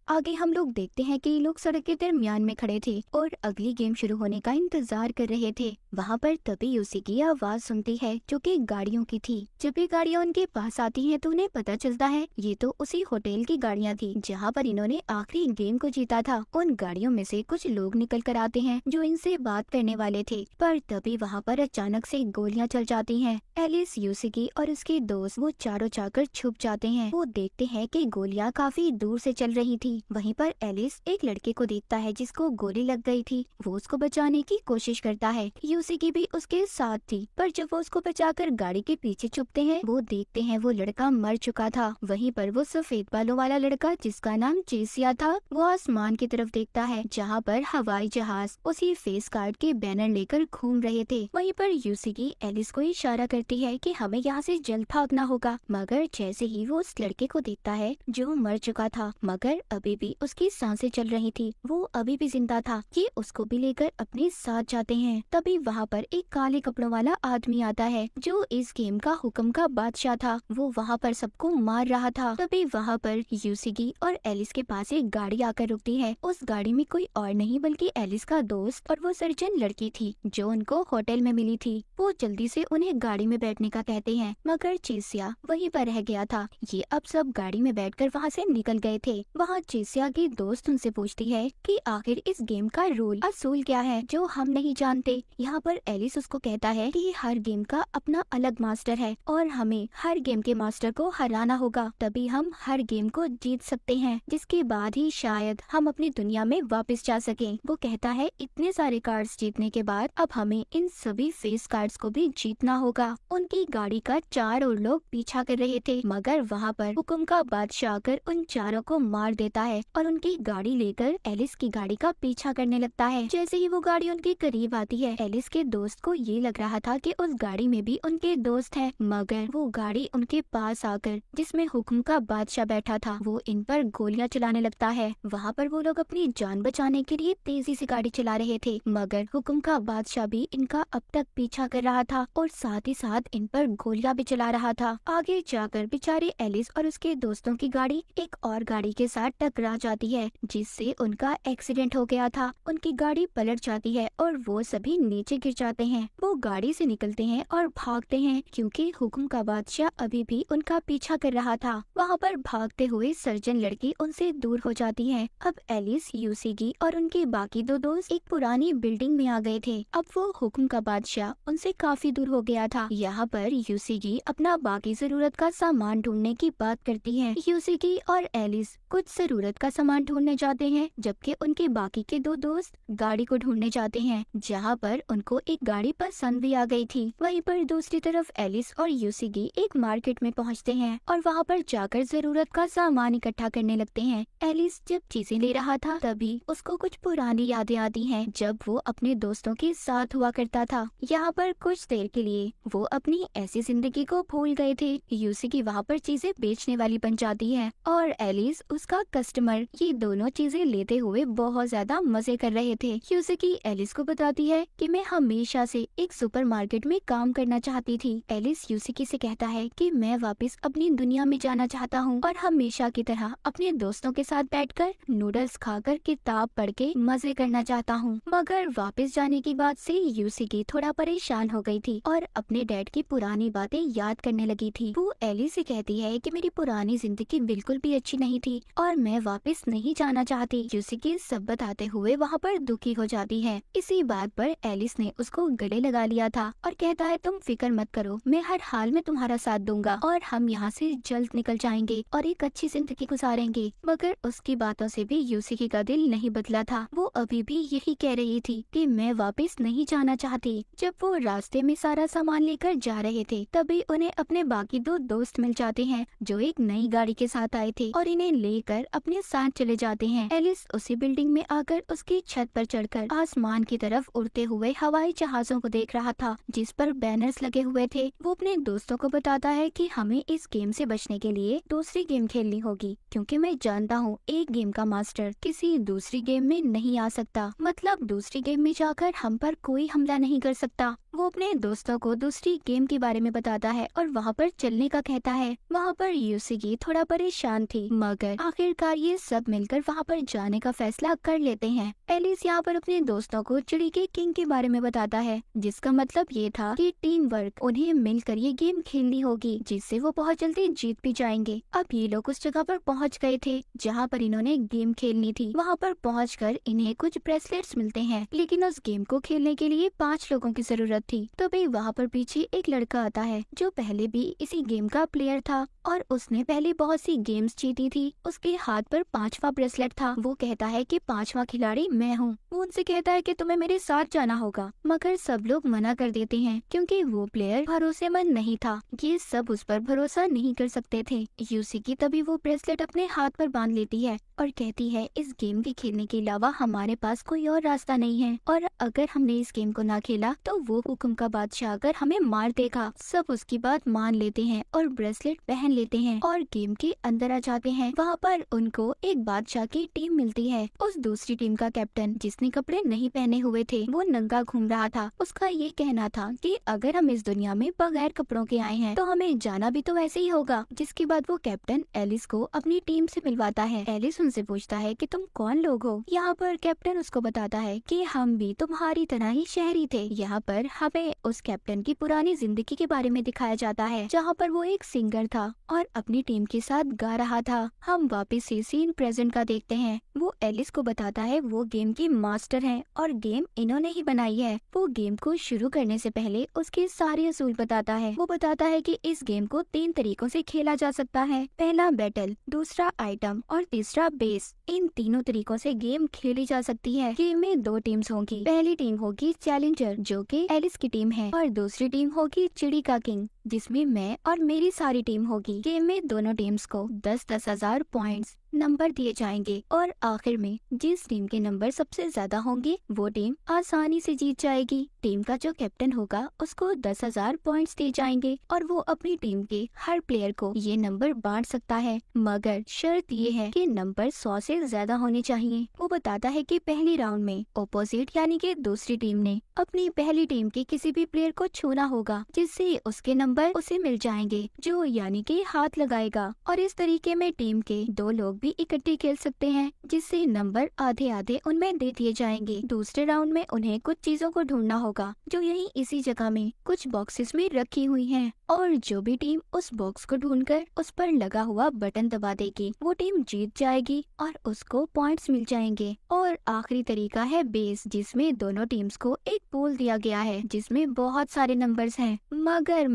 आगे हम लोग देखते हैं कि लोग सड़क के दरमियान में खड़े थे और अगली गेम शुरू होने का इंतजार कर रहे थे। वहाँ पर तभी यूसी की आवाज सुनती है जो कि गाड़ियों की थी। जब ये गाड़ियाँ उनके पास आती हैं तो उन्हें पता चलता है ये तो उसी होटल की गाड़ियाँ थी जहाँ पर इन्होंने आखिरी गेम को जीता था। उन गाड़ियों में से कुछ लोग निकल कर आते हैं जो इनसे बात करने वाले थे, पर तभी वहाँ पर अचानक से गोलियां चल जाती हैं। एलिस, यूसी और उसके दोस्त वो चारों जाकर छुप जाते हैं। वो देखते हैं कि गोलियां काफी दूर से चल रही थी। वहीं पर एलिस एक लड़के को देखता है जिसको गोली लग गई थी। वो उसको बचाने की कोशिश करता है। यूसी भी उसके साथ थी, पर जब वो उसको बचाकर गाड़ी के पीछे छुपते हैं वो देखते हैं वो लड़का मर चुका था। वहीं पर वो सफेद बालों वाला लड़का जिसका नाम चेसिया था वो आसमान की तरफ देखता है जहाँ पर हवाई जहाज उसी फेस कार्ड के बैनर लेकर घूम रहे थे। वहीं पर यूसी एलिस को इशारा करती है कि हमें यहाँ से जल्द भागना होगा, मगर जैसे ही वो उस लड़के को देखता है जो मर चुका था मगर अभी भी उसकी सांसें चल रही थी, वो अभी भी जिंदा था, ये उसको भी लेकर अपने साथ जाते हैं। तभी वहाँ पर एक काले कपड़ों वाला आदमी आता है जो इस गेम का हुक्म का बादशाह था। वो वहाँ पर सबको मार रहा था। तभी वहाँ पर यूसी और एलिस के पास एक गाड़ी आकर रुकती है। उस गाड़ी में कोई और नहीं बल्कि एलिस का दोस्त और वो सर्जन लड़की थी जो उनको होटल में मिली थी। वो जल्दी से उन्हें गाड़ी में बैठने का कहते हैं मगर चेसिया वहीं पर रह गया था। ये अब सब गाड़ी में बैठकर वहाँ से निकल गए थे। वहाँ चेसिया की दोस्त उनसे पूछती है कि आखिर इस गेम का रूल असूल क्या है जो हम नहीं जानते। यहाँ पर एलिस उसको कहता है कि हर गेम का अपना अलग मास्टर है और हमें हर गेम के मास्टर को हराना होगा, तभी हम हर गेम को जीत सकते हैं, जिसके बाद ही शायद हम अपनी दुनिया में वापस जा सकें। वो कहता है इतने सारे कार्ड्स जीतने के बाद अब हमें इन सभी फेस कार्ड्स को भी जीतना होगा। उनकी गाड़ी का चारों लोग पीछा कर रहे थे मगर वहाँ पर हुक्म का बादशाह आकर उन चारों को मार देता है और उनकी गाड़ी लेकर एलिस की गाड़ी का पीछा करने लगता है। जैसे ही वो गाड़ी उनके करीब आती है एलिस के दोस्त को ये लग रहा था कि उस गाड़ी में भी उनके दोस्त हैं, मगर वो गाड़ी उनके पास आकर जिसमें हुक्म का बादशाह बैठा था वो इन पर गोलियां चलाने लगता है। वहाँ पर वो लोग अपनी जान बचाने के लिए तेजी से गाड़ी चला रहे थे मगर हुक्म का बादशाह भी इनका अब तक पीछा कर रहा था और साथ ही साथ इन पर गोलियां भी चला रहा था। आगे जाकर बेचारे एलिस और उसके दोस्तों की गाड़ी एक और गाड़ी के साथ टकरा जाती है जिससे उनका एक्सीडेंट हो गया था। उनकी गाड़ी पलट जाती है और वो सभी नीचे गिर जाते हैं। वो गाड़ी से निकलते हैं और भागते हैं क्योंकि हुक्म का बादशाह अभी भी उनका पीछा कर रहा था। वहाँ पर भागते हुए सर्जन लड़की उनसे दूर हो जाती है। अब एलिस, यूसी और उनके बाकी दो दोस्त एक पुरानी बिल्डिंग में आ गए थे। अब वो हुक्म का बादशाह उनसे काफी दूर हो गया था। यहाँ पर यूसी अपना बाकी जरूरत का सामान ढूंढने की बात करती है। यूसी और एलिस कुछ जरूरत का सामान ढूंढने जाते हैं जबकि उनके बाकी के दो दोस्त गाड़ी को ढूंढने जाते हैं जहाँ पर उनको एक गाड़ी पसंद भी आ गई थी। वहीं पर दूसरी तरफ एलिस और यूसी एक मार्केट में पहुँचते हैं और वहाँ पर जाकर जरूरत का सामान इकट्ठा करने लगते हैं। एलिस जब चीजें ले रहा था तभी उसको कुछ पुरानी यादें आती हैं जब वो अपने दोस्तों के साथ हुआ करता था। यहाँ पर कुछ देर के लिए वो अपनी ऐसी जिंदगी को भूल गए थे। यूसी वहाँ पर चीजें बेचने वाली बन जाती है और एलिस उसका कस्टमर। ये दोनों चीजें लेते हुए बहुत ज्यादा मजे कर रहे थे। यूसी एलिस को बताती है कि मैं हमेशा से एक सुपरमार्केट में काम करना चाहती थी। एलिस यूसी से कहता है कि मैं वापस अपनी दुनिया में जाना चाहता हूँ और हमेशा की तरह अपने दोस्तों के साथ बैठकर नूडल्स खाकर किताब पढ़ के मजे करना चाहता हूँ। मगर वापस जाने की बात से यूसी थोड़ा परेशान हो गई थी और अपने डैड की पुरानी बातें याद करने लगी थी। वो एलिस से कहती है कि मेरी पुरानी जिंदगी बिल्कुल भी अच्छी नहीं थी और मैं वापस नहीं जाना चाहती। यूसी सब बताते हुए वहाँ पर दुखी हो जाती है। इसी बात पर एलिस ने उसको गले लगा लिया था और कहता है तुम फिक्र मत करो, मैं हर हाल में तुम्हारा साथ दूंगा और हम यहाँ से जल्द निकल जाएंगे और एक अच्छी जिंदगी गुजारेंगे। मगर उसकी बातों से भी यूसी का दिल नहीं बदला था। वो अभी भी यही कह रही थी कि मैं वापस नहीं जाना चाहती। जब वो रास्ते में सारा सामान लेकर जा रहे थे तभी उन्हें अपने बाकी दो दोस्त मिल जाते हैं जो एक नई गाड़ी के साथ आए थे और इन्हें लेकर अपने साथ चले जाते हैं। एलिस उसी बिल्डिंग में आकर उसकी छत पर चढ़कर आसमान की तरफ उड़ते हुए हवाई जहाजों को देख रहा था जिस पर बैनर्स लगे हुए थे। वो अपने दोस्तों को बताता है कि हमें इस गेम से बचने के लिए दूसरी गेम खेलनी होगी क्योंकि मैं जानता हूँ एक गेम का मास्टर किसी दूसरी गेम में नहीं आ सकता, मतलब दूसरी गेम में जाकर हम पर कोई हमला नहीं कर सकता। वो अपने दोस्तों को दूसरी गेम के बारे में बताता है और वहाँ पर चलने का कहता है। वहाँ पर यूसिकी थोड़ा परेशान थी, मगर आखिरकार ये सब मिलकर वहाँ पर जाने का फैसला कर लेते हैं। एलिस यहाँ पर अपने दोस्तों को चिड़ी के किंग के बारे में बताता है, जिसका मतलब ये था कि टीम वर्क, उन्हें मिलकर ये गेम खेलनी होगी, जिससे वो बहुत जल्दी जीत भी जाएंगे। अब ये लोग उस जगह पर पहुँच गए थे जहाँ पर इन्होंने गेम खेलनी थी। वहाँ पर पहुँचकर इन्हें कुछ ब्रेसलेट्स मिलते हैं, लेकिन उस गेम को खेलने के लिए 5 लोगों की जरूरत थी। तभी वहाँ पर पीछे एक लड़का आता है जो पहले भी इसी गेम का प्लेयर था और उसने पहले बहुत सी गेम्स जीती थी। उसके हाथ पर 5वां ब्रेसलेट था। वो कहता है कि 5वां खिलाड़ी मैं हूँ। वो उनसे कहता है कि तुम्हें मेरे साथ जाना होगा, मगर सब लोग मना कर देते हैं क्योंकि वो प्लेयर भरोसेमंद नहीं था। ये सब उस पर भरोसा नहीं कर सकते थे। यूसिकी तभी वो ब्रेसलेट अपने हाथ पर बांध लेती है और कहती है इस गेम के खेलने के अलावा हमारे पास कोई और रास्ता नहीं है, और अगर हमने इस गेम को ना खेला तो वो हुक्म का बादशाह आकर हमें मार देगा। सब उसकी बात मान लेते हैं और ब्रेसलेट पहन लेते हैं और गेम के अंदर आ जाते हैं। वहाँ पर उनको एक बादशाह की टीम मिलती है। उस दूसरी टीम का कैप्टन, जिसने कपड़े नहीं पहने हुए थे, वो नंगा घूम रहा था। उसका ये कहना था कि अगर हम इस दुनिया में बगैर कपड़ों के आए हैं तो हमें जाना भी तो वैसे ही होगा। जिसके बाद वो कैप्टन एलिस को अपनी टीम से मिलवाता है। एलिस उनसे पूछता है कि तुम कौन लोग हो। यहाँ पर कैप्टन उसको बताता है कि हम भी तुम्हारी तरह ही शहरी थे। यहाँ पर हमें उस कैप्टन की पुरानी जिंदगी के बारे में दिखाया जाता है, जहाँ पर वो एक सिंगर था और अपनी टीम के साथ गा रहा था। हम वापस से सीन प्रेजेंट का देखते हैं। वो एलिस को बताता है वो गेम की मास्टर हैं और गेम इन्होंने ही बनाई है। वो गेम को शुरू करने से पहले उसके सारे असूल बताता है। वो बताता है कि इस गेम को 3 तरीकों से खेला जा सकता है। पहला बैटल, दूसरा आइटम और तीसरा बेस। इन तीनों तरीकों से गेम खेली जा सकती है। गेम में 2 टीम्स होंगी। पहली टीम होगी चैलेंजर, जो कि एलिस की टीम है, और दूसरी टीम होगी चिड़ी का किंग, जिसमें मैं और मेरी सारी टीम होगी। गेम में दोनों टीम्स को 10-10 हजार पॉइंट्स नंबर दिए जाएंगे और आखिर में जिस टीम के नंबर सबसे ज्यादा होंगे वो टीम आसानी से जीत जाएगी। टीम का जो कैप्टन होगा उसको 10,000 पॉइंट्स दिए जाएंगे और वो अपनी टीम के हर प्लेयर को ये नंबर बांट सकता है, मगर शर्त ये है कि नंबर 100 से ज्यादा होने चाहिए। वो बताता है कि पहले राउंड में ऑपोजिट यानी कि दूसरी टीम ने अपनी पहली टीम के किसी भी प्लेयर को छूना होगा, जिससे उसके नंबर उसे मिल जाएंगे, जो यानी कि हाथ लगाएगा। और इस तरीके में टीम के 2 लोग भी इकट्ठे खेल सकते हैं, जिससे नंबर आधे आधे उनमें दे दिए जाएंगे। दूसरे राउंड में उन्हें कुछ चीजों को ढूंढना होगा जो यही इसी जगह में कुछ बॉक्सेस में रखी हुई हैं, और जो भी टीम उस बॉक्स को ढूंढकर उस पर लगा हुआ बटन दबा देगी वो टीम जीत जाएगी और उसको पॉइंट्स मिल जाएंगे। और आखिरी तरीका है बेस, जिसमें दोनों टीम्स को एक पूल दिया गया है जिसमें बहुत सारे नंबर्स हैं। मगर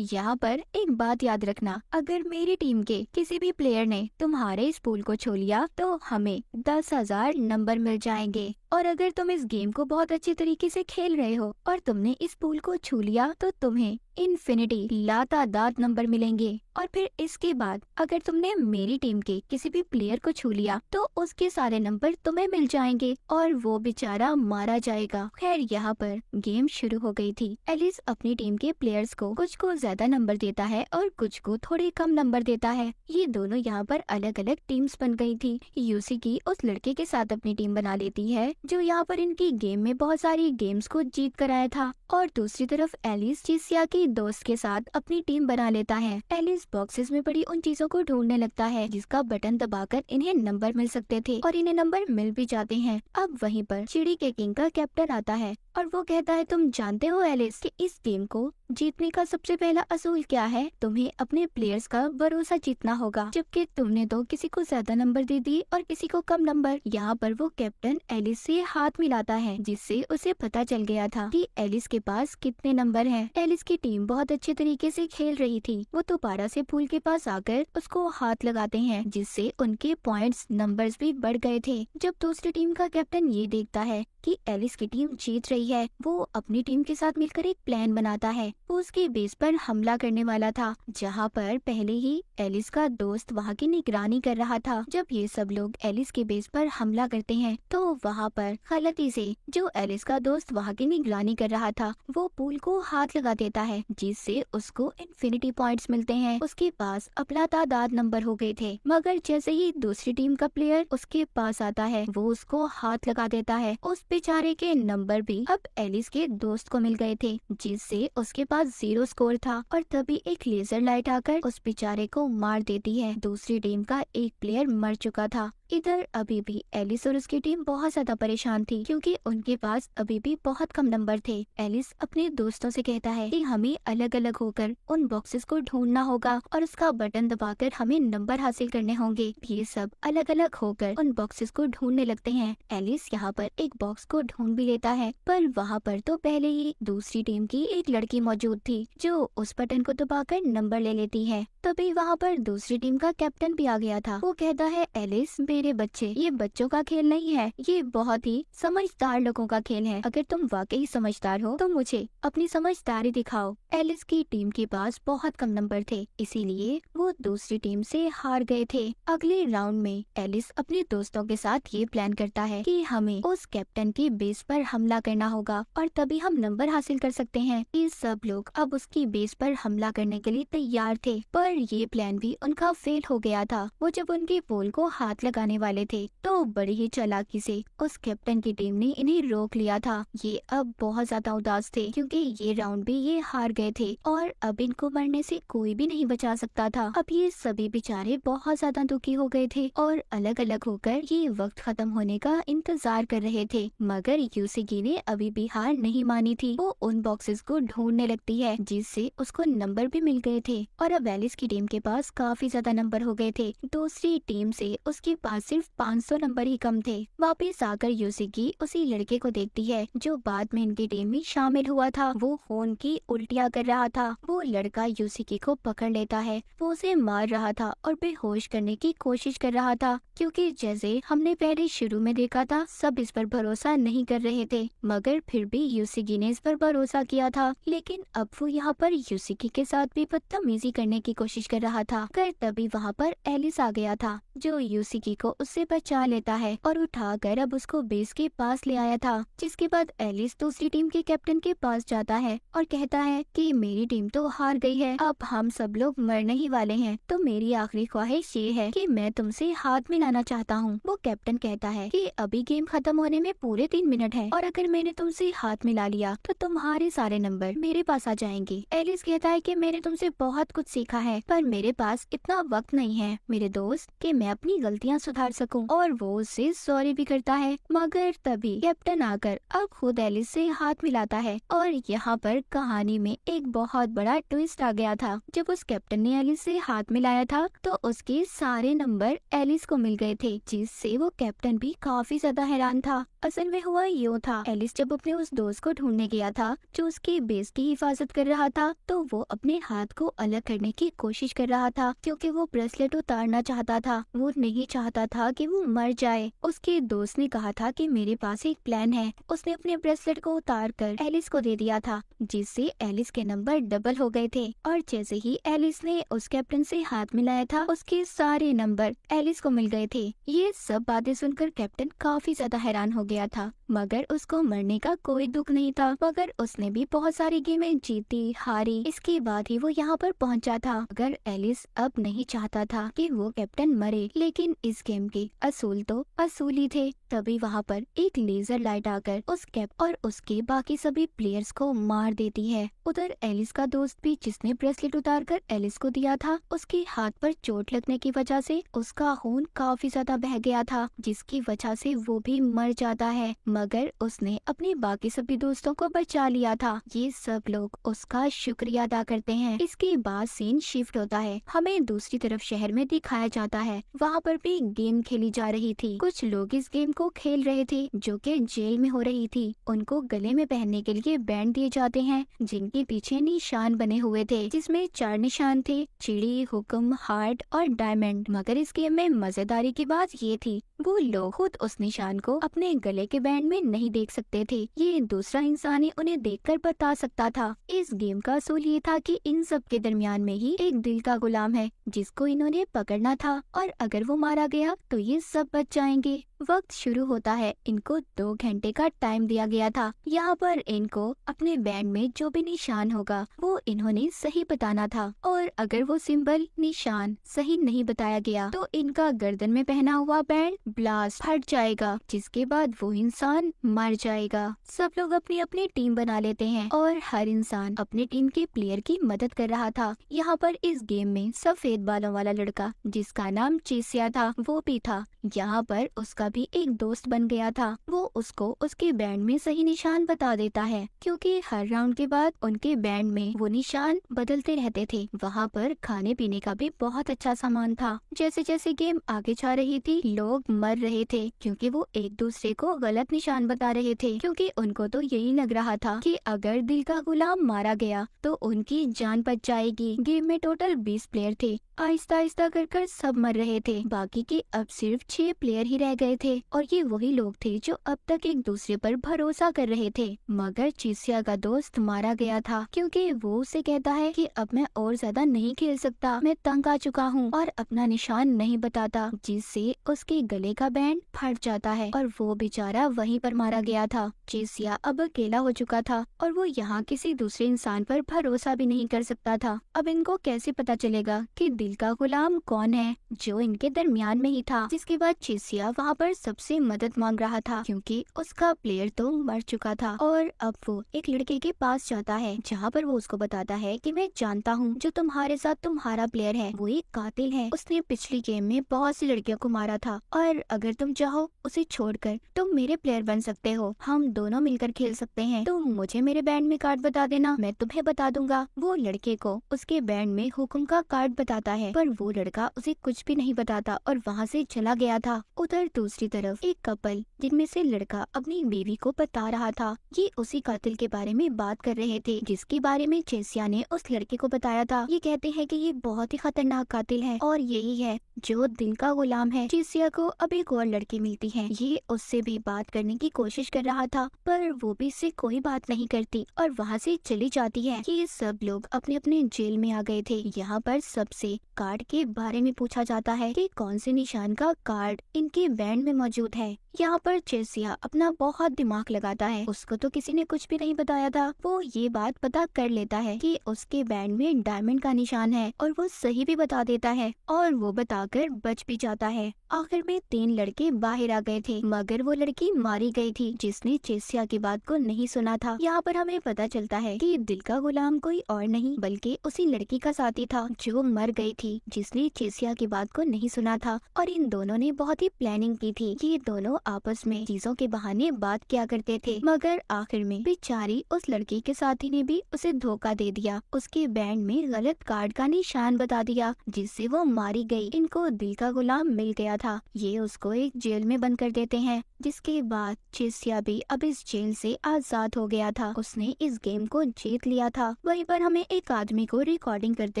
यहाँ पर एक बात याद रखना, अगर मेरी टीम के किसी भी प्लेयर ने तुम्हारे इस पूल को छू लिया तो हमें 10,000 नंबर मिल जाएंगे, और अगर तुम इस गेम को बहुत अच्छी तरीके से खेल रहे हो और तुमने इस पूल को छू लिया तो तुम्हें इन्फिनिटी लातादाद नंबर मिलेंगे। और फिर इसके बाद अगर तुमने मेरी टीम के किसी भी प्लेयर को छू लिया तो उसके सारे नंबर तुम्हें मिल जाएंगे और वो बेचारा मारा जाएगा। खैर यहाँ पर गेम शुरू हो गई थी। एलिस अपनी टीम के प्लेयर्स को कुछ को ज्यादा नंबर देता है और कुछ को थोड़े कम नंबर देता है। ये दोनों यहाँ पर अलग अलग टीम्स बन गई थी। यूसिकी उस लड़के के साथ अपनी टीम बना लेती है जो यहाँ पर इनकी गेम में बहुत सारी गेम्स को जीत कर आया था, और दूसरी तरफ एलिस जिसिया की दोस्त के साथ अपनी टीम बना लेता है। एलिस बॉक्सेस में पड़ी उन चीजों को ढूंढने लगता है जिसका बटन दबाकर इन्हें नंबर मिल सकते थे, और इन्हें नंबर मिल भी जाते हैं। अब वहीं पर चिड़ी के किंग का कैप्टन आता है और वो कहता है तुम जानते हो एलिस कि इस गेम को जीतने का सबसे पहला असूल क्या है? तुम्हें अपने प्लेयर्स का भरोसा जीतना होगा, जबकि तुमने तो किसी को ज्यादा नंबर दे दिए और किसी को कम नंबर। यहाँ पर वो कैप्टन एलिस से हाथ मिलाता है, जिससे उसे पता चल गया था कि एलिस के पास कितने नंबर हैं। एलिस की टीम बहुत अच्छे तरीके से खेल रही थी। वो दोबारा से पूल के पास आकर उसको हाथ लगाते हैं, जिससे उनके पॉइंट्स नंबर्स भी बढ़ गए थे। जब दूसरी टीम का कैप्टन ये देखता है कि एलिस की टीम जीत रही है, वो अपनी टीम के साथ मिलकर एक प्लान बनाता है। वो उसके बेस पर हमला करने वाला था, जहाँ पर पहले ही एलिस का दोस्त वहाँ की निगरानी कर रहा था। जब ये सब लोग एलिस के बेस पर हमला करते हैं तो वहाँ पर गलती से जो एलिस का दोस्त वहाँ की निगरानी कर रहा था वो पूल को हाथ लगा देता है, जिससे उसको इन्फिनिटी पॉइंट्स मिलते हैं। उसके पास अपना तादाद नंबर हो गए थे, मगर जैसे ही दूसरी टीम का प्लेयर उसके पास आता है वो उसको हाथ लगा देता है। उस बेचारे के नंबर भी अब एलिस के दोस्त को मिल गए थे, जिससे उसके पास 0 स्कोर था। और तभी एक लेजर लाइट आकर उस बेचारे को मार देती है। दूसरी टीम का एक प्लेयर मर चुका था। इधर अभी भी एलिस और उसकी टीम बहुत ज्यादा परेशान थी, क्योंकि उनके पास अभी भी बहुत कम नंबर थे। एलिस अपने दोस्तों से कहता है कि हमें अलग अलग होकर उन बॉक्सेस को ढूंढना होगा और उसका बटन दबाकर हमें नंबर हासिल करने होंगे। ये सब अलग अलग होकर उन बॉक्सेस को ढूंढने लगते हैं। एलिस यहाँ पर एक बॉक्स को ढूंढ भी लेता है, पर वहाँ पर तो पहले ही दूसरी टीम की एक लड़की मौजूद थी, जो उस बटन को दबाकर नंबर ले लेती है। तभी वहाँ पर दूसरी टीम का कैप्टन भी आ गया था। वो कहता है, एलिस मेरे बच्चे, ये बच्चों का खेल नहीं है, ये बहुत ही समझदार लोगों का खेल है। अगर तुम वाकई समझदार हो तो मुझे अपनी समझदारी दिखाओ। एलिस की टीम के पास बहुत कम नंबर थे, इसीलिए वो दूसरी टीम से हार गए थे। अगले राउंड में एलिस अपने दोस्तों के साथ ये प्लान करता है कि हमें उस कैप्टन की बेस पर हमला करना होगा और तभी हम नंबर हासिल कर सकते हैं। ये सब लोग अब उसकी बेस पर हमला करने के लिए तैयार थे, पर ये प्लान भी उनका फेल हो गया था। वो जब उनके पोल को हाथ लगाने वाले थे तो बड़ी ही चालाकी से उस कैप्टन की टीम ने इन्हें रोक लिया था। ये अब बहुत ज्यादा उदास थे, क्योंकि ये राउंड भी ये हार गए थे और अब इनको मरने से कोई भी नहीं बचा सकता था। अब ये सभी बेचारे बहुत ज्यादा दुखी हो गए थे और अलग अलग होकर ये वक्त खत्म होने का इंतजार कर रहे थे। मगर यूसिगी ने अभी भी हार नहीं मानी थी। वो उन बॉक्सेस को ढूंढने लगती है, जिससे उसको नंबर भी मिल गए थे और अब एलिस की टीम के पास काफी ज्यादा नंबर हो गए थे। दूसरी टीम से उसके पास सिर्फ 500 नंबर ही कम थे। वापस आकर यूसिगी उसी लड़के को देखती है जो बाद में इनकी टीम में शामिल हुआ था। वो फोन की उल्टियाँ कर रहा था। वो लड़का यूसिगी को पकड़ लेता है। वो उसे मार रहा था और बेहोश करने की कोशिश कर रहा था, क्योंकि जैसे हमने पहले शुरू में देखा था, सब इस पर भरोसा नहीं कर रहे थे, मगर फिर भी यूसिगी ने इस पर भरोसा किया था। लेकिन अब वो यहाँ पर यूसिगी के साथ भी बदतमीजी करने की कोशिश कर रहा था। कर तभी वहाँ पर एलिस आ गया था, जो यूसिगी को उससे बचा लेता है और उठाकर अब उसको बेस के पास ले आया था। जिसके बाद एलिस दूसरी टीम के कैप्टन के पास जाता है और कहता है कि मेरी टीम तो हार गई है, अब हम सब लोग मरने ही वाले हैं, तो मेरी आखिरी ख्वाहिश ये है कि मैं तुमसे हाथ मिलाना चाहता हूँ। वो कैप्टन कहता है कि अभी गेम खत्म होने में पूरे 3 मिनट है और अगर मैंने तुमसे हाथ मिला लिया तो तुम्हारे सारे नंबर मेरे पास आ जाएंगे। एलिस कहता है कि मैंने तुमसे बहुत कुछ सीखा है, पर मेरे पास इतना वक्त नहीं है मेरे दोस्त कि मैं अपनी गलतियां सुधार सकूं। और वो उससे सॉरी भी करता है। मगर तभी कैप्टन आकर अब खुद एलिस से हाथ मिलाता है और यहाँ पर कहानी में एक बहुत बड़ा ट्विस्ट आ गया था। जब उस कैप्टन ने एलिस से हाथ मिलाया था तो उसके सारे नंबर एलिस को मिल गए थे, जिससे वो कैप्टन भी काफी ज्यादा हैरान था। असल में हुआ यूँ था, एलिस जब अपने उस दोस्त को ढूंढने गया था जो उसकी बेस की हिफाजत कर रहा था, तो वो अपने हाथ को अलग करने की कोशिश कर रहा था, क्योंकि वो ब्रेसलेट उतारना चाहता था। वो नहीं चाहता था कि वो मर जाए। उसके दोस्त ने कहा था कि मेरे पास एक प्लान है। उसने अपने ब्रेसलेट को उतार कर एलिस को दे दिया था, जिससे एलिस के नंबर डबल हो गए थे। और जैसे ही एलिस ने उस कैप्टन से हाथ मिलाया था, उसके सारे नंबर एलिस को मिल गए थे। ये सब बातें सुनकर कैप्टन काफी ज्यादा हैरान हो गया था, मगर उसको मरने का कोई दुख नहीं था। मगर उसने भी बहुत सारी गेमें जीती हारी, इसके बाद ही वो यहाँ पर पहुँचा था। मगर एलिस अब नहीं चाहता था कि वो कैप्टन मरे, लेकिन इस गेम के असूल तो असूल ही थे। तभी वहाँ पर एक लेजर लाइट आकर उस कैप और उसके बाकी सभी प्लेयर्स को मार देती है। उधर एलिस का दोस्त भी, जिसने ब्रेसलेट उतार कर एलिस को दिया था, उसके हाथ पर चोट लगने की वजह से उसका खून काफी ज्यादा बह गया था, जिसकी वजह से वो भी मर जाता है। मगर उसने अपने बाकी सभी दोस्तों को बचा लिया था। ये सब लोग उसका शुक्रिया अदा करते हैं। इसके बाद सीन शिफ्ट होता है। हमें दूसरी तरफ शहर में दिखाया जाता है। वहाँ पर भी गेम खेली जा रही थी। कुछ लोग इस गेम को खेल रहे थे, जो कि जेल में हो रही थी। उनको गले में पहनने के लिए बैंड दिए जाते हैं, जिनके पीछे निशान बने हुए थे, जिसमें 4 निशान थे, चिड़ी, हुक्म, हार्ट और डायमंड। मगर इस गेम में मजेदारी की बात ये थी, वो लोग खुद उस निशान को अपने गले के बैंड में नहीं देख सकते थे। ये दूसरा इंसान ही उन्हें देखकर बता सकता था। इस गेम का असूल ये था कि इन सब के दरमियान में ही एक दिल का गुलाम है, जिसको इन्होंने पकड़ना था, और अगर वो मारा गया तो ये सब बच जाएंगे। वक्त शुरू होता है। इनको 2 घंटे का टाइम दिया गया था। यहाँ पर इनको अपने बैंड में जो भी निशान होगा वो इन्होंने सही बताना था, और अगर वो सिंबल निशान सही नहीं बताया गया तो इनका गर्दन में पहना हुआ बैंड ब्लास्ट फट जाएगा, जिसके बाद वो इंसान मर जाएगा। सब लोग अपनी अपनी टीम बना लेते हैं और हर इंसान अपनी टीम के प्लेयर की मदद कर रहा था। यहाँ पर इस गेम में सफेद बालों वाला लड़का जिसका नाम चेसिया था वो भी था। यहाँ पर उसका भी एक दोस्त बन गया था। वो उसको उसके बैंड में सही निशान बता देता है, क्योंकि हर राउंड के बाद उनके बैंड में वो निशान बदलते रहते थे। वहाँ पर खाने पीने का भी बहुत अच्छा सामान था। जैसे जैसे गेम आगे जा रही थी लोग मर रहे थे, क्योंकि वो एक दूसरे को गलत निशान बता रहे थे, क्योंकि उनको तो यही लग रहा था कि अगर दिल का गुलाम मारा गया तो उनकी जान बच जाएगी। गेम में टोटल 20 प्लेयर थे। आहिस्ता आहिस्ता कर सब मर रहे थे। बाकी के अब सिर्फ 6 प्लेयर ही रह गए थे, और ये वही लोग थे जो अब तक एक दूसरे पर भरोसा कर रहे थे। मगर चेसिया का दोस्त मारा गया था, क्योंकि वो उसे कहता है कि अब मैं और ज्यादा नहीं खेल सकता, मैं तंग आ चुका हूँ, और अपना निशान नहीं बताता, जिससे उसके गले का बैंड फट जाता है और वो बेचारा वहीं पर मारा गया था। चेसिया अब अकेला हो चुका था और वो यहाँ किसी दूसरे इंसान पर भरोसा भी नहीं कर सकता था। अब इनको कैसे पता चलेगा कि दिल का गुलाम कौन है, जो इनके दरमियान में ही था। जिसके बाद चेसिया वहाँ पर सबसे मदद मांग रहा था, क्योंकि उसका प्लेयर तो मर चुका था। और अब वो एक लड़के के पास जाता है, जहाँ पर वो उसको बताता है कि मैं जानता हूँ जो तुम्हारे साथ तुम्हारा प्लेयर है वो एक कातिल है। उसने पिछली गेम में बहुत सी लड़कियों को मारा था, और अगर तुम चाहो उसे छोड़कर तुम मेरे प्लेयर बन सकते हो, हम दोनों मिलकर खेल सकते हैं। तुम मुझे मेरे बैंड में कार्ड बता देना, मैं तुम्हें बता दूंगा। वो लड़के को उसके बैंड में हुक्म का कार्ड बताता है, पर वो लड़का उसे कुछ भी नहीं बताता और वहाँ से चला गया था। उधर दूसरी तरफ एक कपल जिनमें से लड़का अपनी बीवी को बता रहा था, ये उसी कातिल के बारे में बात कर रहे थे जिसके बारे में चेसिया ने उस लड़के को बताया था। ये कहते हैं कि ये बहुत ही खतरनाक कातिल है और यही है जो दिल का गुलाम है। चेसिया को अब एक और लड़की मिलती है, ये उससे भी बात करने की कोशिश कर रहा था, पर वो भी इससे कोई बात नहीं करती और वहाँ से चली जाती है। ये सब लोग अपने अपने जेल में आ गए थे। यहाँ पर सबसे कार्ड के बारे में पूछा जाता है कि कौन से निशान का कार्ड इनके बैंड में मौजूद है। यहाँ पर चेसिया अपना बहुत दिमाग लगाता है, उसको तो किसी ने कुछ भी नहीं बताया था। वो ये बात पता कर लेता है कि उसके बैंड में डायमंड का निशान है, और वो सही भी बता देता है और वो बताकर बच भी जाता है। आखिर में 3 लड़के बाहर आ गए थे, मगर वो लड़की मारी गई थी जिसने चेसिया की बात को नहीं सुना था। यहाँ पर हमें पता चलता है कि दिल का गुलाम कोई और नहीं बल्कि उसी लड़की का साथी था जो मर गई थी, जिसने चेसिया की बात को नहीं सुना था। और इन दोनों ने बहुत ही प्लानिंग की थी। ये दोनों आपस में चीजों के बहाने बात किया करते थे, मगर आखिर में बेचारी उस लड़की के साथी ने भी उसे धोखा दे दिया, उसके बैंड में गलत कार्ड का निशान बता दिया, जिससे वो मारी गई। इनको दिल का गुलाम मिल गया था। ये उसको एक जेल में बंद कर देते हैं, जिसके बाद चेसिया भी अब इस जेल से आजाद हो गया था। उसने इस गेम को जीत लिया था। वहीं पर हमें एक आदमी को रिकॉर्डिंग करते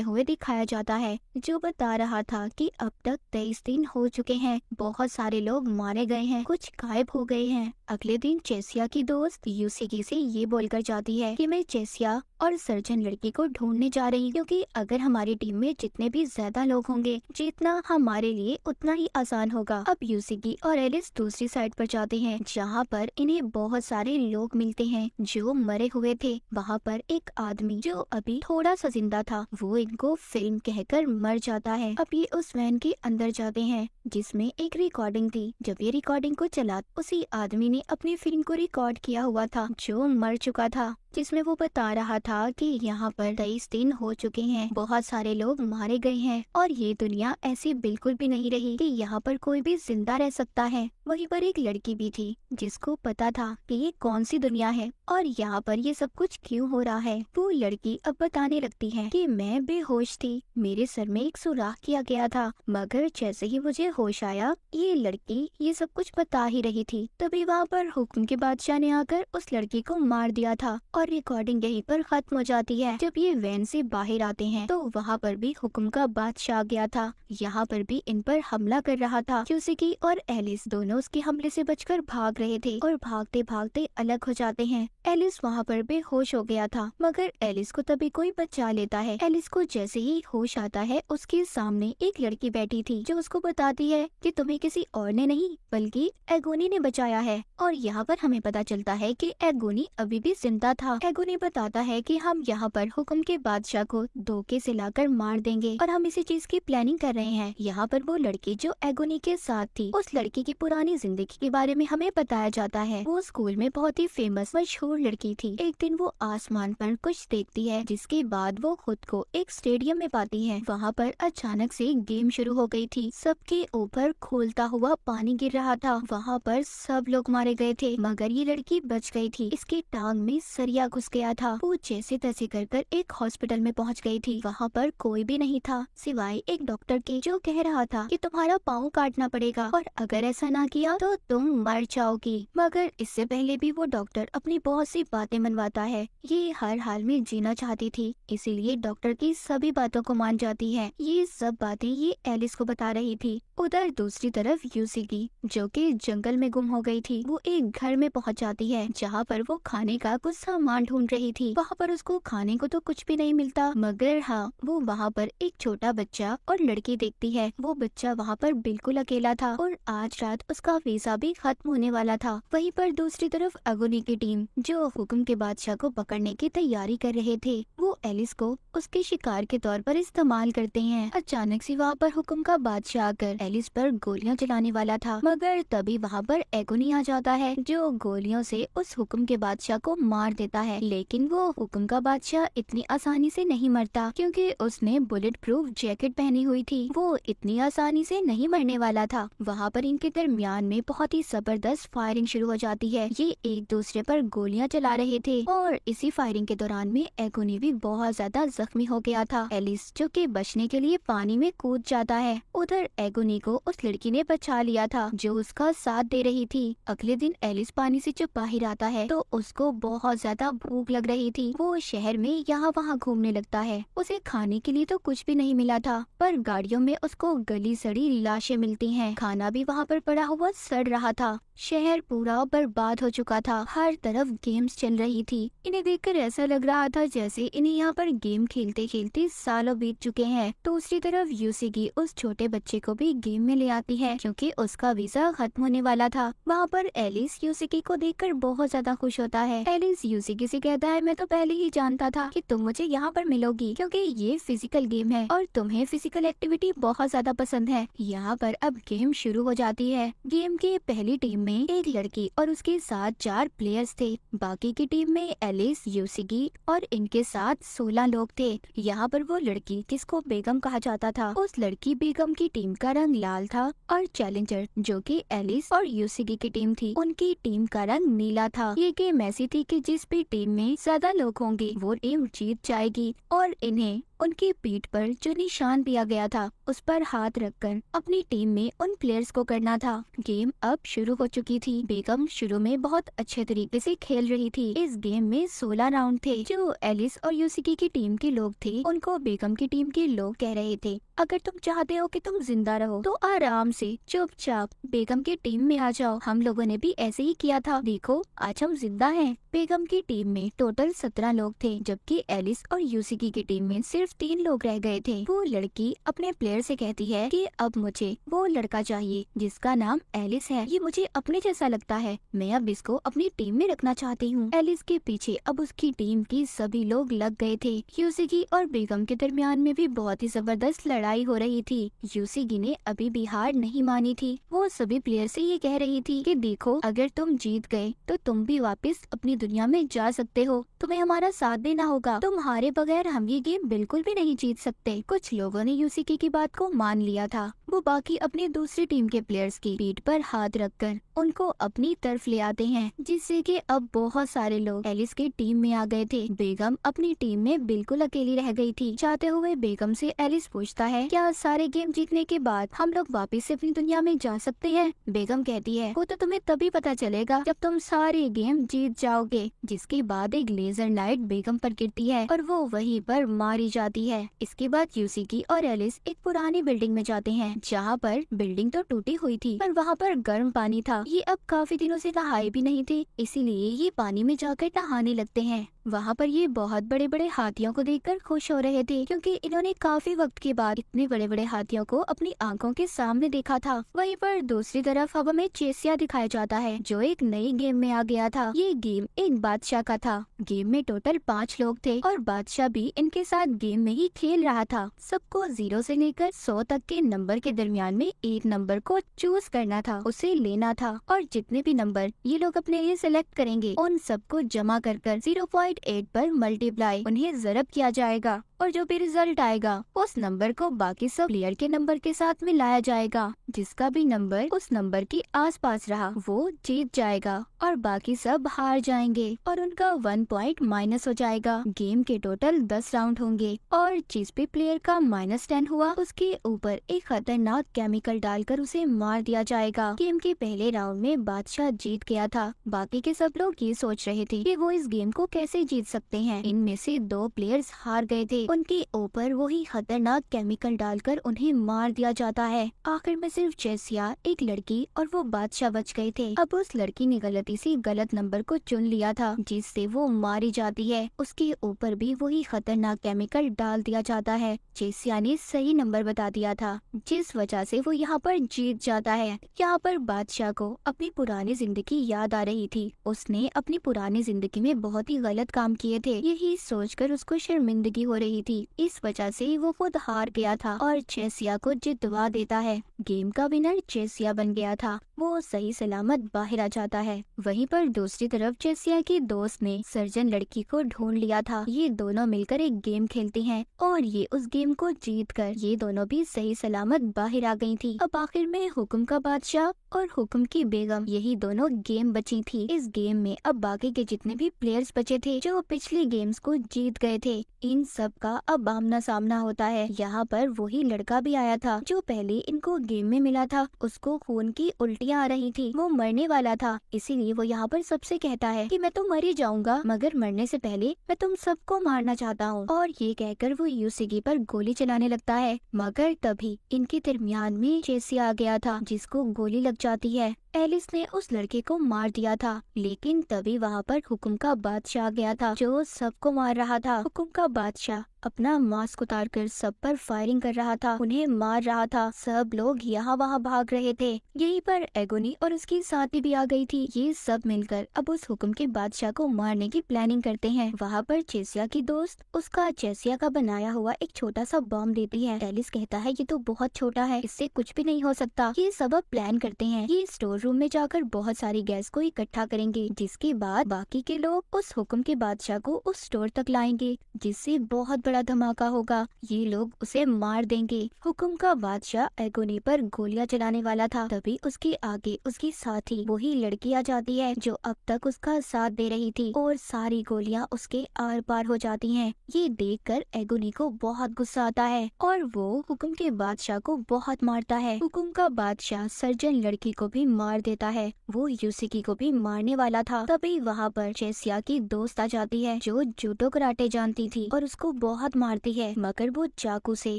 हुए दिखाया जाता है, जो बता रहा था कि अब तक 23 दिन हो चुके हैं, बहुत सारे लोग मारे गए हैं, कुछ गायब हो गए हैं। अगले दिन चेसिया की दोस्त यूसिकी से ये बोलकर जाती है कि मैं चेसिया और सर्जन लड़की को ढूंढने जा रही हूँ, क्योंकि अगर हमारी टीम में जितने भी ज्यादा लोग होंगे जीतना हमारे लिए उतना ही आसान होगा। अब यूसिकी और एलिस दूसरी साइड पर जाते हैं, जहाँ पर इन्हें बहुत सारे लोग मिलते हैं जो मरे हुए थे। वहाँ पर एक आदमी जो अभी थोड़ा सा जिंदा था, वो इनको फिल्म कहकर मर जाता है। अब ये उस वैन के अंदर जाते हैं जिसमें एक रिकॉर्डिंग थी। जब ये रिकॉर्डिंग को चला, उसी आदमी ने अपनी फिल्म को रिकॉर्ड किया हुआ था जो मर चुका था, जिसमें वो बता रहा था कि यहाँ पर 23 दिन हो चुके हैं, बहुत सारे लोग मारे गए हैं और ये दुनिया ऐसी बिल्कुल भी नहीं रही कि यहाँ पर कोई भी जिंदा रह सकता है। वहीं पर एक लड़की भी थी जिसको पता था कि ये कौन सी दुनिया है और यहाँ पर ये सब कुछ क्यों हो रहा है। वो लड़की अब बताने लगती है कि मैं बेहोश थी, मेरे सर में एक सुराख किया गया था, मगर जैसे ही मुझे होश आया ये लड़की ये सब कुछ बता ही रही थी। तभी वहाँ पर हुक्म के बादशाह ने आकर उस लड़की को मार दिया था और रिकॉर्डिंग यहीं पर खत्म हो जाती है। जब ये वैन से बाहर आते हैं तो वहाँ पर भी हुक्म का बादशाह आ गया था, यहाँ पर भी इन पर हमला कर रहा था। यूसिकी और एलिस दोनों उसके हमले से बचकर भाग रहे थे और भागते भागते अलग हो जाते हैं। एलिस वहाँ पर बेहोश हो गया था, मगर एलिस को तभी कोई बचा लेता है। एलिस को जैसे ही होश आता है, उसके सामने एक लड़की बैठी थी जो उसको बताती है कि तुम्हें किसी और ने नहीं बल्कि एगोनी ने बचाया है। और यहाँ पर हमें पता चलता है कि एगोनी अभी भी जिंदा था। एगोनी बताता है कि हम यहाँ पर हुक्म के बादशाह को धोखे से लाकर मार देंगे और हम इसी चीज की प्लानिंग कर रहे हैं। यहाँ पर वो लड़की जो एगोनी के साथ थी, उस लड़की की पुरानी जिंदगी के बारे में हमें बताया जाता है। वो स्कूल में बहुत ही फेमस मशहूर लड़की थी। एक दिन वो आसमान पर कुछ देखती है, जिसके बाद वो खुद को एक स्टेडियम में पाती है। वहाँ पर अचानक से गेम शुरू हो गई थी। सबके ऊपर खोलता हुआ पानी गिर रहा था। वहाँ पर सब लोग मारे गए थे, मगर ये लड़की बच गई थी। इसकी टांग में सरिया घुस गया था। वो जैसे तैसे कर एक हॉस्पिटल में पहुँच गई थी। वहाँ पर कोई भी नहीं था सिवाय एक डॉक्टर के, जो कह रहा था कि तुम्हारा पाँव काटना पड़ेगा और अगर ऐसा ना किया तो तुम मर जाओगी। मगर इससे पहले भी वो डॉक्टर अपनी बहुत सी बातें मनवाता है। ये हर हाल में जीना चाहती थी, इसीलिए डॉक्टर की सभी बातों को मान जाती है। ये सब बातें ये एलिस को बता रही थी। उधर दूसरी तरफ यूसिकी, जो कि जंगल में गुम हो गई थी, वो एक घर में पहुंच जाती है, जहां पर वो खाने का कुछ सामान ढूंढ रही थी। वहां पर उसको खाने को तो कुछ भी नहीं मिलता, मगर हाँ, वो वहां पर एक छोटा बच्चा और लड़की देखती है। वो बच्चा वहां पर बिल्कुल अकेला था और आज रात उसका वीजा भी खत्म होने वाला था। वहीं पर दूसरी तरफ एगोनी की टीम, जो हुक्म के बादशाह को पकड़ने की तैयारी कर रहे थे, वो एलिस को उसके शिकार के तौर पर इस्तेमाल करते हैं। अचानक से वहाँ पर हुक्म का बादशाह आकर एलिस पर गोलियां चलाने वाला था, मगर तभी वहाँ पर एगोनी आ जाता है, जो गोलियों से उस हुक्म के बादशाह को मार देता है। लेकिन वो हुक्म का बादशाह इतनी आसानी से नहीं मरता, क्योंकि उसने बुलेट प्रूफ जैकेट पहनी हुई थी। वो इतनी आसानी से नहीं मरने वाला था। वहाँ पर इनके दरमियान में बहुत ही जबरदस्त फायरिंग शुरू हो जाती है। ये एक दूसरे पर गोलियां चला रहे थे और इसी फायरिंग के दौरान में एगोनी भी बहुत ज्यादा जख्मी हो गया था। एलिस, जो कि बचने के लिए पानी में कूद जाता है। उधर एगोनी को उस लड़की ने बचा लिया था, जो उसका साथ दे रही थी। अगले दिन एलिस पानी से जब बाहर आता है तो उसको बहुत ज्यादा भूख लग रही थी। वो शहर में यहाँ वहाँ घूमने लगता है। उसे खाने के लिए तो कुछ भी नहीं मिला था, पर गाड़ियों में उसको गली सड़ी लाशें मिलती हैं। खाना भी वहाँ पर पड़ा हुआ सड़ रहा था। शहर पूरा बर्बाद हो चुका था। हर तरफ गेम्स चल रही थी। इन्हें देखकर ऐसा लग रहा था जैसे इन्हें यहाँ पर गेम खेलते खेलते सालों बीत चुके हैं। दूसरी तरफ यूसिकी उस छोटे बच्चे को भी गेम में ले आती है, क्योंकि उसका वीजा खत्म होने वाला था। वहाँ पर एलिस यूसिकी को देखकर बहुत ज्यादा खुश होता है। एलिस यूसिकी से कहता है, मैं तो पहले ही जानता था कि तुम मुझे यहाँ पर मिलोगी, क्योंकि ये फिजिकल गेम है और तुम्हें फिजिकल एक्टिविटी बहुत ज्यादा पसंद है। यहाँ पर अब गेम शुरू हो जाती है। गेम की पहली टीम में एक लड़की और उसके साथ 4 प्लेयर्स थे। बाकी की टीम में एलिस, यूसिकी और इनके साथ 16 लोग थे। यहाँ पर वो लड़की, जिसको बेगम कहा जाता था, उस लड़की बेगम की टीम का रंग लाल था और चैलेंजर, जो कि एलिस और यूसिकी की टीम थी, उनकी टीम का रंग नीला था। ये गेम ऐसी थी कि जिस भी टीम में ज्यादा लोग होंगे वो टीम जीत जाएगी और इन्हें उनकी पीठ पर जो निशान दिया गया था उस पर हाथ रखकर अपनी टीम में उन प्लेयर्स को करना था। गेम अब शुरू हो चुकी थी। बेगम शुरू में बहुत अच्छे तरीके से खेल रही थी। इस गेम में 16 राउंड थे। जो एलिस और यूसिकी की टीम के लोग थे, उनको बेगम की टीम के लोग कह रहे थे, अगर तुम चाहते हो कि तुम जिंदा रहो तो आराम से चुपचाप बेगम की टीम में आ जाओ। हम लोगों ने भी ऐसे ही किया था, देखो आज हम जिंदा हैं। बेगम की टीम में टोटल 17 लोग थे, जबकि एलिस और यूसिकी की टीम में सिर्फ 3 लोग रह गए थे। वो लड़की अपने प्लेयर से कहती है कि अब मुझे वो लड़का चाहिए जिसका नाम एलिस है। ये मुझे अपने जैसा लगता है, मैं अब इसको अपनी टीम में रखना चाहती हूँ। एलिस के पीछे अब उसकी टीम की सभी लोग लग गए थे। यूसिकी और बेगम के दरमियान में भी बहुत ही जबरदस्त लड़ाई हो रही थी। यूसिकी ने अभी भी हार नहीं मानी थी। वो सभी प्लेयर से ये कह रही थी कि देखो, अगर तुम जीत गए तो तुम भी वापस अपनी दुनिया में जा सकते हो, तुम्हें हमारा साथ देना होगा। तुम्हारे बगैर हम ये गेम बिल्कुल भी नहीं जीत सकते। कुछ लोगों ने यूसिकी की बात को मान लिया था। वो बाकी अपनी दूसरी टीम के प्लेयर्स की पीठ पर हाथ रखकर उनको अपनी तरफ ले आते हैं, जिससे कि अब बहुत सारे लोग एलिस की टीम में आ गए थे। बेगम अपनी टीम में बिल्कुल अकेली रह गई थी। चाहते हुए बेगम से एलिस पूछता है, क्या सारे गेम जीतने के बाद हम लोग वापस से अपनी दुनिया में जा सकते हैं? बेगम कहती है, वो तो तुम्हें तभी पता चलेगा जब तुम सारे गेम जीत जाओगे। जिसके बाद एक लेजर लाइट बेगम पर गिरती है और वो वहीं पर मारी जाती है। इसके बाद यूसिकी और एलिस एक पुरानी बिल्डिंग में जाते हैं, जहाँ पर बिल्डिंग तो टूटी हुई थी पर वहाँ पर गर्म पानी था। ये अब काफी दिनों से नहाए भी नहीं थे, इसीलिए ये पानी में जाकर नहाने लगते हैं। वहाँ पर ये बहुत बड़े बड़े हाथियों को देखकर खुश हो रहे थे, क्योंकि इन्होंने काफी वक्त के बाद इतने बड़े बड़े हाथियों को अपनी आंखों के सामने देखा था। वहीं पर दूसरी तरफ हवा में चेसिया दिखाया जाता है, जो एक नई गेम में आ गया था। ये गेम एक बादशाह का था। गेम में टोटल 5 लोग थे और बादशाह भी इनके साथ गेम में ही खेल रहा था। सबको 0 से लेकर 100 तक के नंबर के दरमियान में एक नंबर को चूज करना था, उसे लेना था, और जितने भी नंबर ये लोग अपने लिए सिलेक्ट करेंगे उन सबको जमा कर 0.8 पर मल्टीप्लाई उन्हें ज़रब किया जाएगा, और जो भी रिजल्ट आएगा उस नंबर को बाकी सब प्लेयर के नंबर के साथ मिलाया जाएगा। जिसका भी नंबर उस नंबर के आसपास रहा वो जीत जाएगा और बाकी सब हार जाएंगे और उनका 1 पॉइंट माइनस हो जाएगा। गेम के टोटल 10 राउंड होंगे और जिस भी प्लेयर का -10 हुआ उसके ऊपर एक खतरनाक केमिकल डालकर उसे मार दिया जाएगा। गेम के पहले राउंड में बादशाह जीत गया था। बाकी के सब लोग ये सोच रहे थे कि वो इस गेम को कैसे जीत सकते हैं। इनमें से 2 प्लेयर्स हार गए थे। उनके ऊपर वही खतरनाक केमिकल डालकर उन्हें मार दिया जाता है। आखिर में सिर्फ चेसिया, एक लड़की और वो बादशाह बच गए थे। अब उस लड़की ने गलती से गलत नंबर को चुन लिया था जिससे वो मारी जाती है। उसके ऊपर भी वही खतरनाक केमिकल डाल दिया जाता है। चेसिया ने सही नंबर बता दिया था जिस वजह से वो यहाँ पर जीत जाता है। यहाँ पर बादशाह को अपनी पुरानी जिंदगी याद आ रही थी। उसने अपनी पुरानी जिंदगी में बहुत ही गलत काम किए थे, यही सोचकर उसको शर्मिंदगी हो रही थी। इस वजह से वो खुद हार गया था और चेसिया को जितवा देता है। गेम का विनर चेसिया बन गया था। वो सही सलामत बाहर आ जाता है। वहीं पर दूसरी तरफ चेसिया की दोस्त ने सर्जन लड़की को ढूंढ लिया था। ये दोनों मिलकर एक गेम खेलती हैं और ये उस गेम को जीतकर ये दोनों भी सही सलामत बाहर आ गई थी। अब आखिर में हुक्म का बादशाह और हुक्म की बेगम यही दोनों गेम बची थी। इस गेम में अब बाकी के जितने भी प्लेयर्स बचे थे जो पिछले गेम्स को जीत गए थे, इन सब का अब आमना सामना होता है। यहाँ पर वही लड़का भी आया था जो पहले इनको गेम में मिला था। उसको खून की उल्टियाँ आ रही थी, वो मरने वाला था। इसीलिए वो यहाँ पर सबसे कहता है कि मैं तो मर ही जाऊंगा, मगर मरने से पहले मैं तुम सबको मारना चाहता हूँ। और ये कहकर वो यूसिगी पर गोली चलाने लगता है, मगर तभी इनके दरमियान में चेसिया आ गया था जिसको गोली लग जाती है। एलिस ने उस लड़के को मार दिया था, लेकिन तभी वहाँ पर हुक्म का बादशाह आ गया था जो सबको मार रहा था। हुक्म का बादशाह अपना मास्क उतारकर सब पर फायरिंग कर रहा था, उन्हें मार रहा था। सब लोग यहाँ वहाँ भाग रहे थे। यहीं पर एगोनी और उसकी साथी भी आ गई थी। ये सब मिलकर अब उस हुक्म के बादशाह को मारने की प्लानिंग करते हैं। वहाँ पर चेसिया की दोस्त उसका चेसिया का बनाया हुआ एक छोटा सा बॉम्ब देती है। एलिस कहता है ये तो बहुत छोटा है, इससे कुछ भी नहीं हो सकता। ये सब अब प्लान करते हैं। ये स्टोर रूम में जाकर बहुत सारी गैस को इकट्ठा करेंगे, जिसके बाद बाकी के लोग उस हुक्म के बादशाह को उस स्टोर तक लाएंगे, जिससे बहुत बड़ा धमाका होगा। ये लोग उसे मार देंगे। हुक्म का बादशाह एगोनी पर गोलियां चलाने वाला था, तभी उसके आगे उसकी साथी वही लड़की आ जाती है जो अब तक उसका साथ दे रही थी और सारी गोलियां उसके आर पार हो जाती हैं। ये देखकर एगोनी को बहुत गुस्सा आता है और वो हुक्म के बादशाह को बहुत मारता है। हुक्म का बादशाह सर्जन लड़की को भी मार देता है। वो यूसिकी को भी मारने वाला था। तभी वहाँ पर चेसिया की दोस्त आ जाती है जो जूडो कराटे जानती थी और उसको बहुत मारती है, मगर वो चाकू से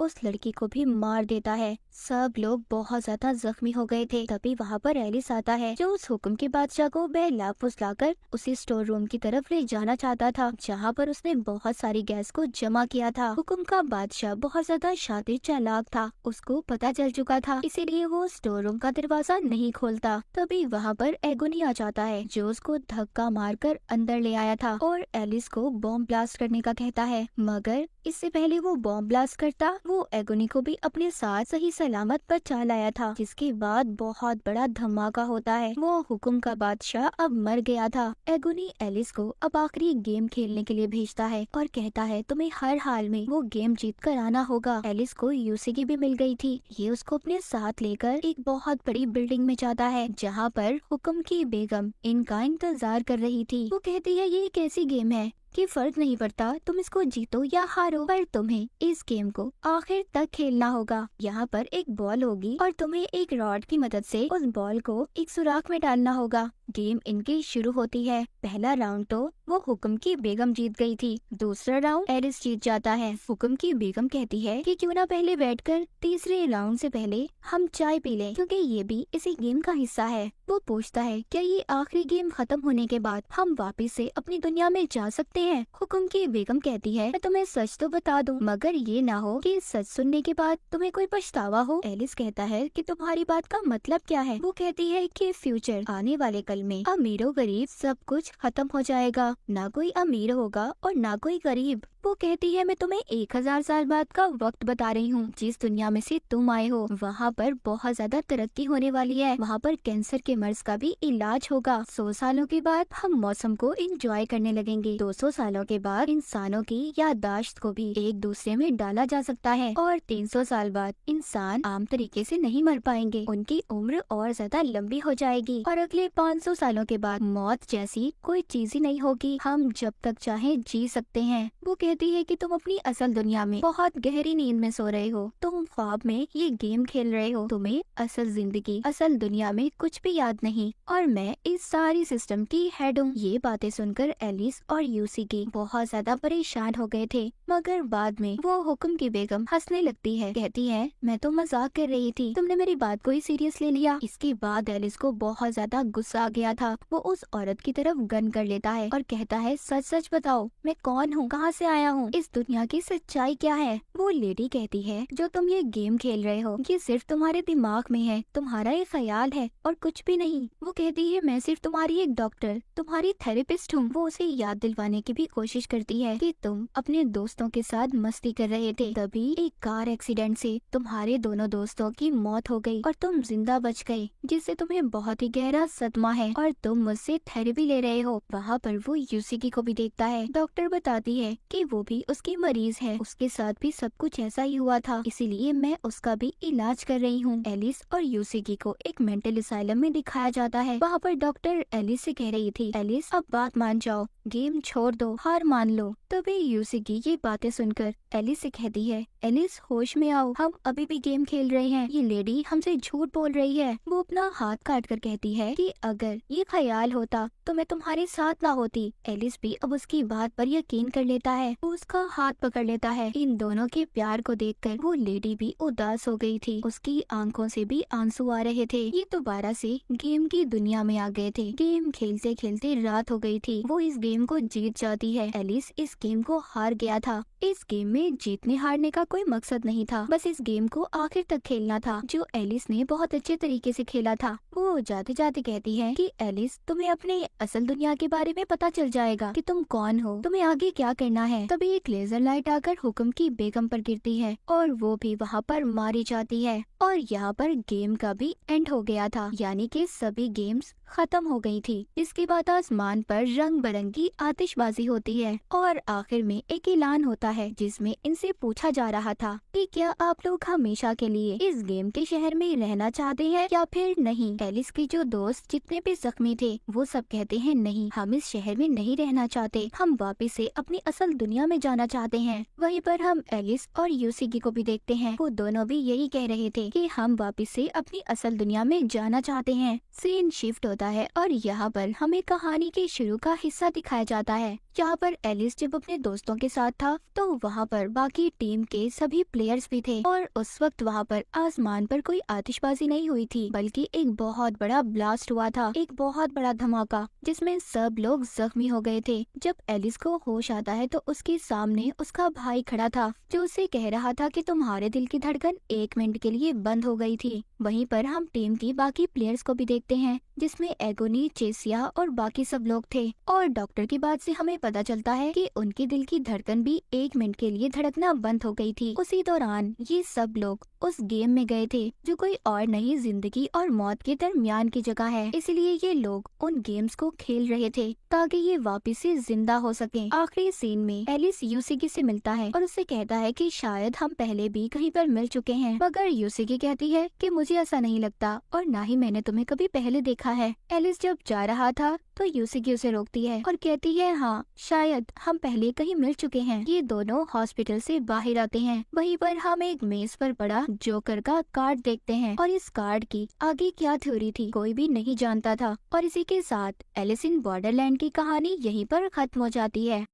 उस लड़की को भी मार देता है। सब लोग बहुत ज्यादा जख्मी हो गए थे। तभी वहाँ पर एलिस आता है जो उस हुक्म के बादशाह को बहला फुसलाकर उसी स्टोर रूम की तरफ ले जाना चाहता था जहाँ पर उसने बहुत सारी गैस को जमा किया था। हुक्म का बादशाह बहुत ज्यादा शातिर चालाक था, उसको पता चल चुका था, इसीलिए वो स्टोर रूम का दरवाजा नहीं खोलता। तभी वहाँ पर एगोनी आ जाता है जो उसको धक्का मारकर अंदर ले आया था और एलिस को बॉम्ब ब्लास्ट करने का कहता है, मगर इससे पहले वो बॉम्ब ब्लास्ट करता वो एगोनी को भी अपने साथ सही सलामत बचा लाया था, जिसके बाद बहुत बड़ा धमाका होता है। वो हुक्म का बादशाह अब मर गया था। एगोनी एलिस को अब आखिरी गेम खेलने के लिए भेजता है और कहता है तुम्हें हर हाल में वो गेम जीत कर आना होगा। एलिस को यूसिगी भी मिल गई थी। ये उसको अपने साथ लेकर एक बहुत बड़ी बिल्डिंग में जाता है जहाँ पर हुक्म की बेगम इनका इंतजार कर रही थी। वो कहती है ये एक ऐसी गेम है कि फर्क नहीं पड़ता तुम इसको जीतो या हारो, पर तुम्हें इस गेम को आखिर तक खेलना होगा। यहाँ पर एक बॉल होगी और तुम्हें एक रॉड की मदद से उस बॉल को एक सुराख में डालना होगा। गेम इनकी शुरू होती है। पहला राउंड तो वो हुक्म की बेगम जीत गई थी। दूसरा राउंड एलिस जीत जाता है। हुक्म की बेगम कहती है कि क्यों ना पहले बैठकर तीसरे राउंड से पहले हम चाय पी लें, क्योंकि ये भी इसी गेम का हिस्सा है। वो पूछता है क्या ये आखिरी गेम खत्म होने के बाद हम वापस से अपनी दुनिया में जा सकते हैं। हुक्म की बेगम कहती है मैं तुम्हें सच तो बता दूं, मगर ये ना हो कि सच सुनने के बाद तुम्हें कोई पछतावा हो। एलिस कहता है कि तुम्हारी बात का मतलब क्या है। वो कहती है कि फ्यूचर आने वाले कल में अमीरों गरीब सब कुछ खत्म हो जाएगा, ना कोई अमीर होगा और ना कोई गरीब। वो कहती है मैं तुम्हें 1000 साल बाद का वक्त बता रही हूँ। जिस दुनिया में से तुम आए हो वहाँ पर बहुत ज्यादा तरक्की होने वाली है। वहाँ पर कैंसर के मर्ज का भी इलाज होगा। 100 सालों के बाद हम मौसम को एंजॉय करने लगेंगे। 200 सालों के बाद इंसानों की याददाश्त को भी एक दूसरे में डाला जा सकता है और 300 साल बाद इंसान आम तरीके से नहीं मर पाएंगे, उनकी उम्र और ज्यादा लंबी हो जाएगी। और अगले 500 सालों के बाद मौत जैसी कोई चीज ही नहीं होगी, हम जब तक चाहे जी सकते हैं। वो कहती है कि तुम अपनी असल दुनिया में बहुत गहरी नींद में सो रहे हो, तुम ख्वाब में ये गेम खेल रहे हो, तुम्हें असल जिंदगी असल दुनिया में कुछ भी याद नहीं और मैं इस सारी सिस्टम की हेड हूँ। ये बातें सुनकर एलिस और यूसी बहुत ज्यादा परेशान हो गए थे, मगर बाद में वो हुक्म की बेगम हंसने लगती है। कहती है मैं तो मजाक कर रही थी, तुमने मेरी बात को ही सीरियस ले लिया। इसके बाद एलिस को बहुत ज्यादा गुस्सा आ गया था। वो उस औरत की तरफ गन कर लेता है और कहता है सच सच बताओ मैं कौन हूँ, कहाँ से आया हूँ, इस दुनिया की सच्चाई क्या है। वो लेडी कहती है जो तुम ये गेम खेल रहे हो ये सिर्फ तुम्हारे दिमाग में है, तुम्हारा ये ख्याल है और कुछ भी नहीं। वो कहती है मैं सिर्फ तुम्हारी एक डॉक्टर, तुम्हारी थेरेपिस्ट हूँ। वो उसे याद दिलवाने की भी कोशिश करती है कि तुम अपने दोस्तों के साथ मस्ती कर रहे थे, तभी एक कार एक्सीडेंट से तुम्हारे दोनों दोस्तों की मौत हो गई और तुम जिंदा बच गए, जिससे तुम्हें बहुत ही गहरा सदमा है और तुम मुझसे थेरेपी ले रहे हो। वहाँ पर वो यूसी को भी देखता है। डॉक्टर बताती है कि वो भी उसकी मरीज है, उसके साथ भी सब कुछ ऐसा ही हुआ था, इसीलिए मैं उसका भी इलाज कर रही हूँ। एलिस और यूसी को एक मेंटल असाइलम में दिखाया जाता है। वहाँ पर डॉक्टर एलिस से कह रही थी एलिस अब बात मान जाओ, गेम छोड़ दो, हार मान लो। तभी यूसी ये बातें सुनकर एलिस से कहती है एलिस होश में आओ, हम अभी भी गेम खेल रहे हैं, ये लेडी हमसे झूठ बोल रही है। वो अपना हाथ काट कर कहती है कि अगर ये ख्याल होता तो मैं तुम्हारे साथ ना होती। एलिस भी अब उसकी बात पर यकीन कर लेता है, वो उसका हाथ पकड़ लेता है। इन दोनों के प्यार को देखकर वो लेडी भी उदास हो गई थी, उसकी आंखों से भी आंसू आ रहे थे। ये दोबारा से गेम की दुनिया में आ गए थे। गेम खेलते खेलते रात हो गई थी, वो इस गेम को जीत जाती है। एलिस इस गेम को हार गया था। इस गेम में जीतने हारने का कोई मकसद नहीं था, बस इस गेम को आखिर तक खेलना था, जो एलिस ने बहुत अच्छे तरीके से खेला था। वो जाते जाते कहती है कि एलिस तुम्हें अपने असल दुनिया के बारे में पता चल जाएगा कि तुम कौन हो, तुम्हें आगे क्या करना है। तभी एक लेजर लाइट आकर हुक्म की बेगम पर गिरती है और वो भी वहाँ पर मारी जाती है और यहाँ पर गेम का भी एंड हो गया था, यानी कि सभी गेम्स खत्म हो गई थी। इसके बाद आसमान पर रंग बिरंगी आतिशबाजी होती है और आखिर में एक ऐलान होता है जिसमें इनसे पूछा जा रहा था कि क्या आप लोग हमेशा के लिए इस गेम के शहर में रहना चाहते हैं या फिर नहीं। एलिस के जो दोस्त जितने भी जख्मी थे वो सब कहते हैं नहीं, हम इस शहर में नहीं रहना चाहते, हम वापस से अपनी असल दुनिया में जाना चाहते हैं। वहीं पर हम एलिस और यूसी को भी देखते हैं, वो दोनों भी यही कह रहे थे कि हम वापस से अपनी असल दुनिया में जाना चाहते हैं। सीन शिफ्ट होता है और यहाँ पर हमें कहानी के शुरू का हिस्सा दिखाया जाता है, जहाँ पर एलिस जब अपने दोस्तों के साथ था तो वहाँ पर बाकी टीम के सभी प्लेयर्स भी थे और उस वक्त वहाँ पर आसमान पर कोई आतिशबाजी नहीं हुई थी, बल्कि एक बहुत बड़ा ब्लास्ट हुआ था, एक बहुत बड़ा धमाका जिसमें सब लोग जख्मी हो गए थे। जब एलिस को होश आता है तो उसके सामने उसका भाई खड़ा था, जो उसे कह रहा था कि तुम्हारे दिल की धड़कन 1 मिनट के लिए बंद हो गई थी। वहीं पर हम टीम की बाकी प्लेयर्स को भी देखते हैं, जिसमें एगोनी, चेसिया और बाकी सब लोग थे और डॉक्टर की बात से हमें पता चलता है कि उनके दिल की धड़कन भी 1 मिनट के लिए धड़कना बंद हो गई थी। उसी दौरान ये सब लोग उस गेम में गए थे जो कोई और नहीं, जिंदगी और मौत के दरमियान की जगह है, इसलिए ये लोग उन गेम्स को खेल रहे थे ताकि ये वापस से जिंदा हो सके। आखिरी सीन में एलिस यूसी से मिलता है और उससे कहता है कि शायद हम पहले भी कहीं पर मिल चुके हैं, मगर यूसी कहती है कि मुझे ऐसा नहीं लगता और ना ही मैंने तुम्हें कभी पहले देखा देखा है। एलिस जब जा रहा था तो यूसिकी उसे रोकती है और कहती है, हाँ शायद हम पहले कहीं मिल चुके हैं। ये दोनों हॉस्पिटल से बाहर आते हैं। वहीं पर हम एक मेज पर पड़ा जोकर का कार्ड देखते हैं और इस कार्ड की आगे क्या थ्योरी थी कोई भी नहीं जानता था। और इसी के साथ एलिस इन बॉर्डरलैंड की कहानी यहीं पर खत्म हो जाती है।